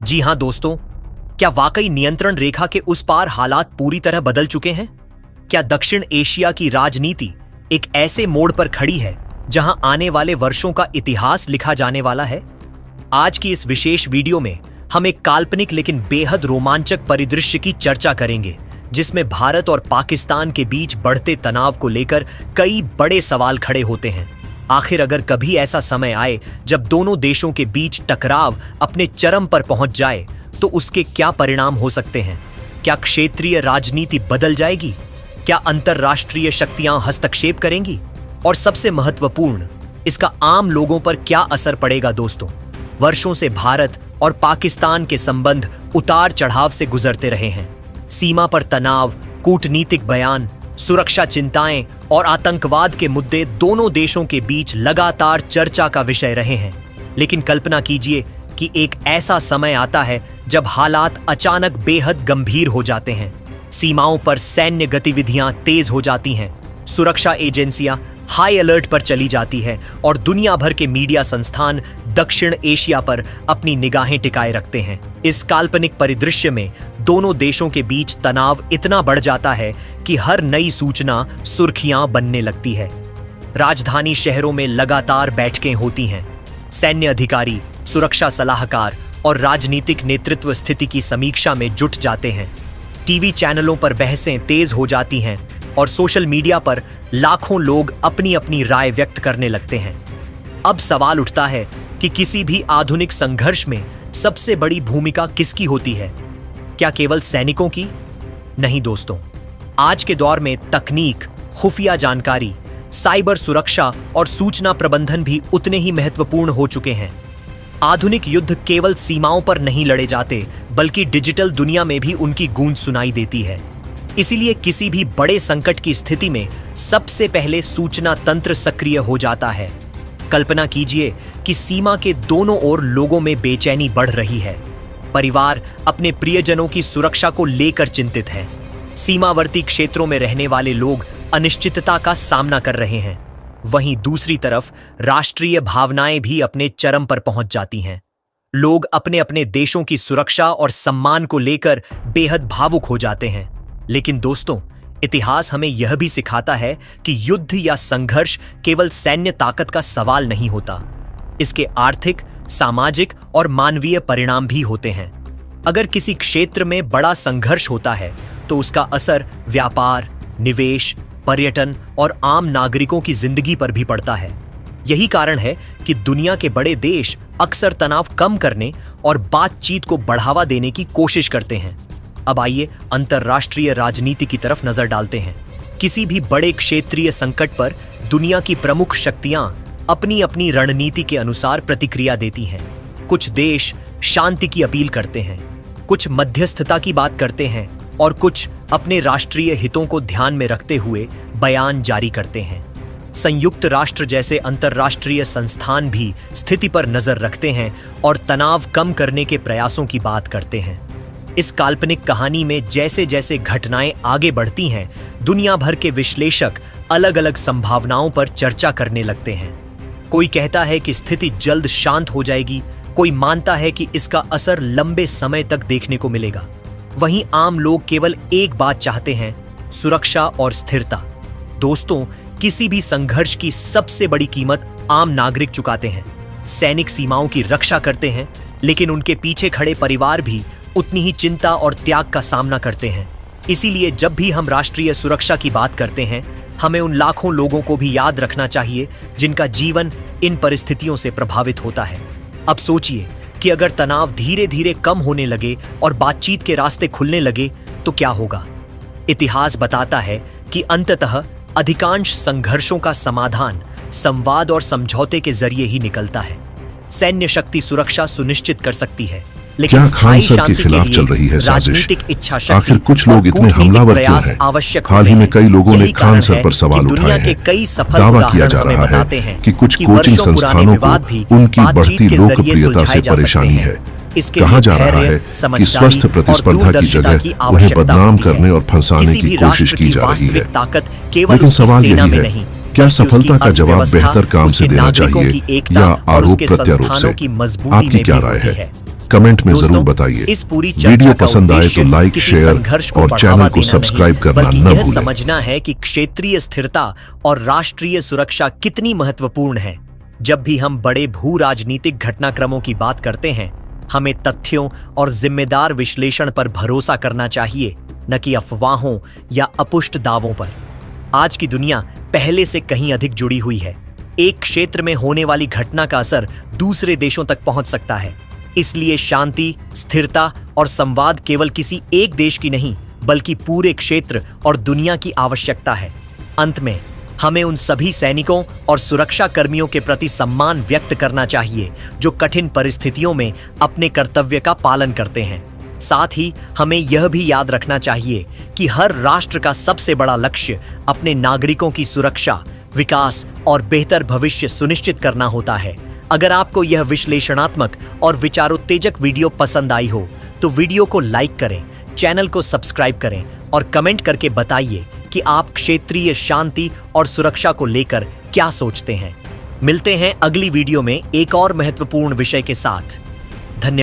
जी हां दोस्तों, क्या वाकई नियंत्रण रेखा के उस पार हालात पूरी तरह बदल चुके हैं? क्या दक्षिण एशिया की राजनीति एक ऐसे मोड़ पर खड़ी है जहां आने वाले वर्षों का इतिहास लिखा जाने वाला है? आज की इस विशेष वीडियो में हम एक काल्पनिक लेकिन बेहद रोमांचक परिदृश्य की चर्चा करेंगे, जिसमें भारत और पाकिस्तान के बीच बढ़ते तनाव को लेकर कई बड़े सवाल खड़े होते हैं। आखिर अगर कभी ऐसा समय आए जब दोनों देशों के बीच टकराव अपने चरम पर पहुंच जाए, तो उसके क्या परिणाम हो सकते हैं? क्या क्षेत्रीय राजनीति बदल जाएगी? क्या अंतरराष्ट्रीय शक्तियां हस्तक्षेप करेंगी? और सबसे महत्वपूर्ण, इसका आम लोगों पर क्या असर पड़ेगा? दोस्तों, वर्षों से भारत और पाकिस्तान के संबंध उतार चढ़ाव से गुजरते रहे हैं। सीमा पर तनाव, कूटनीतिक बयान, सुरक्षा चिंताएं और आतंकवाद के मुद्दे दोनों देशों के बीच लगातार चर्चा का विषय रहे हैं। लेकिन कल्पना कीजिए कि एक ऐसा समय आता है जब हालात अचानक बेहद गंभीर हो जाते हैं। सीमाओं पर सैन्य गतिविधियां तेज हो जाती हैं, सुरक्षा एजेंसियां हाई अलर्ट पर चली जाती है और दुनिया भर के मीडिया संस्थान दक्षिण एशिया पर अपनी निगाहें टिकाए रखते हैं। इस काल्पनिक परिदृश्य में दोनों देशों के बीच तनाव इतना बढ़ जाता है कि हर नई सूचना सुर्खियां बनने लगती है। राजधानी शहरों में लगातार बैठकें होती हैं। सैन्य अधिकारी, सुरक्षा सलाहकार और राजनीतिक नेतृत्व स्थिति की समीक्षा में जुट जाते हैं। टीवी चैनलों पर बहसें तेज हो जाती हैं और सोशल मीडिया पर लाखों लोग अपनी अपनी राय व्यक्त करने लगते हैं। अब सवाल उठता है कि किसी भी आधुनिक संघर्ष में सबसे बड़ी भूमिका किसकी होती है? क्या केवल सैनिकों की? नहीं दोस्तों, आज के दौर में तकनीक, खुफिया जानकारी, साइबर सुरक्षा और सूचना प्रबंधन भी उतने ही महत्वपूर्ण हो चुके हैं। आधुनिक युद्ध केवल सीमाओं पर नहीं लड़े जाते, बल्कि डिजिटल दुनिया में भी उनकी गूंज सुनाई देती है। इसीलिए किसी भी बड़े संकट की स्थिति में सबसे पहले सूचना तंत्र सक्रिय हो जाता है। कल्पना कीजिए कि सीमा के दोनों ओर लोगों में बेचैनी बढ़ रही है। परिवार अपने प्रियजनों की सुरक्षा को लेकर चिंतित हैं। सीमावर्ती क्षेत्रों में रहने वाले लोग अनिश्चितता का सामना कर रहे हैं। वहीं दूसरी तरफ राष्ट्रीय भावनाएं भी अपने चरम पर पहुंच जाती हैं। लोग अपने अपने देशों की सुरक्षा और सम्मान को लेकर बेहद भावुक हो जाते हैं। लेकिन दोस्तों, इतिहास हमें यह भी सिखाता है कि युद्ध या संघर्ष केवल सैन्य ताकत का सवाल नहीं होता। इसके आर्थिक, सामाजिक और मानवीय परिणाम भी होते हैं। अगर किसी क्षेत्र में बड़ा संघर्ष होता है तो उसका असर व्यापार, निवेश, पर्यटन और आम नागरिकों की जिंदगी पर भी पड़ता है। यही कारण है कि दुनिया के बड़े देश अक्सर तनाव कम करने और बातचीत को बढ़ावा देने की कोशिश करते हैं। अब आइए अंतरराष्ट्रीय राजनीति की तरफ नजर डालते हैं। किसी भी बड़े क्षेत्रीय संकट पर दुनिया की प्रमुख शक्तियां अपनी अपनी रणनीति के अनुसार प्रतिक्रिया देती हैं। कुछ देश शांति की अपील करते हैं, कुछ मध्यस्थता की बात करते हैं और कुछ अपने राष्ट्रीय हितों को ध्यान में रखते हुए बयान जारी करते हैं। संयुक्त राष्ट्र जैसे अंतरराष्ट्रीय संस्थान भी स्थिति पर नजर रखते हैं और तनाव कम करने के प्रयासों की बात करते हैं। इस काल्पनिक कहानी में जैसे जैसे घटनाएं आगे बढ़ती हैं, दुनिया भर के विश्लेषक अलग अलग संभावनाओं पर चर्चा करने लगते हैं। कोई कहता है कि स्थिति जल्द शांत हो जाएगी, कोई मानता है कि इसका असर लंबे समय तक देखने को मिलेगा। वहीं आम लोग केवल एक बात चाहते हैं, सुरक्षा और स्थिरता। दोस्तों, किसी भी संघर्ष की सबसे बड़ी कीमत आम नागरिक चुकाते हैं। सैनिक सीमाओं की रक्षा करते हैं, लेकिन उनके पीछे खड़े परिवार भी उतनी ही चिंता और त्याग का सामना करते हैं। इसीलिए जब भी हम राष्ट्रीय सुरक्षा की बात करते हैं, हमें उन लाखों लोगों को भी याद रखना चाहिए जिनका जीवन इन परिस्थितियों से प्रभावित होता है। अब सोचिए कि अगर तनाव धीरे धीरे कम होने लगे और बातचीत के रास्ते खुलने लगे तो क्या होगा? इतिहास बताता है कि अंततः अधिकांश संघर्षों का समाधान संवाद और समझौते के जरिए ही निकलता है। सैन्य शक्ति सुरक्षा सुनिश्चित कर सकती है, लेकिन क्या खान सर के खिलाफ चल रही है साजिश? आखिर कुछ लोग इतने हमलावर क्यों हैं? हाल ही में कई लोगों ने खान सर पर सवाल उठाए हैं। दावा किया जा रहा है कि कुछ कोचिंग संस्थानों को उनकी बढ़ती लोकप्रियता से परेशानी है। कहा जा रहा है कि स्वस्थ प्रतिस्पर्धा की जगह उन्हें बदनाम करने और फंसाने की कोशिश की जा रही है। लेकिन सवाल यही है, क्या सफलता का जवाब बेहतर काम से देना चाहिए या आरोप प्रत्यारोप से? आपकी क्या राय है? कमेंट में जरूर बताइए। इस पूरी वीडियो पसंद आए तो लाइक, शेयर और चैनल को सब्सक्राइब करना न भूलें। यह समझना है कि क्षेत्रीय स्थिरता और राष्ट्रीय सुरक्षा कितनी महत्वपूर्ण है। जब भी हम बड़े भू राजनीतिक घटनाक्रमों की बात करते हैं, हमें तथ्यों और जिम्मेदार विश्लेषण पर भरोसा करना चाहिए, न कि अफवाहों या अपुष्ट दावों पर। आज की दुनिया पहले से कहीं अधिक जुड़ी हुई है। एक क्षेत्र में होने वाली घटना का असर दूसरे देशों तक पहुंच सकता है। इसलिए शांति, स्थिरता और संवाद केवल किसी एक देश की नहीं, बल्कि पूरे क्षेत्र और दुनिया की आवश्यकता है। अंत में हमें उन सभी सैनिकों और सुरक्षा कर्मियों के प्रति सम्मान व्यक्त करना चाहिए जो कठिन परिस्थितियों में अपने कर्तव्य का पालन करते हैं। साथ ही हमें यह भी याद रखना चाहिए कि हर राष्ट्र का सबसे बड़ा लक्ष्य अपने नागरिकों की सुरक्षा, विकास और बेहतर भविष्य सुनिश्चित करना होता है। अगर आपको यह विश्लेषणात्मक और विचारोत्तेजक वीडियो पसंद आई हो तो वीडियो को लाइक करें, चैनल को सब्सक्राइब करें और कमेंट करके बताइए कि आप क्षेत्रीय शांति और सुरक्षा को लेकर क्या सोचते हैं। मिलते हैं अगली वीडियो में एक और महत्वपूर्ण विषय के साथ।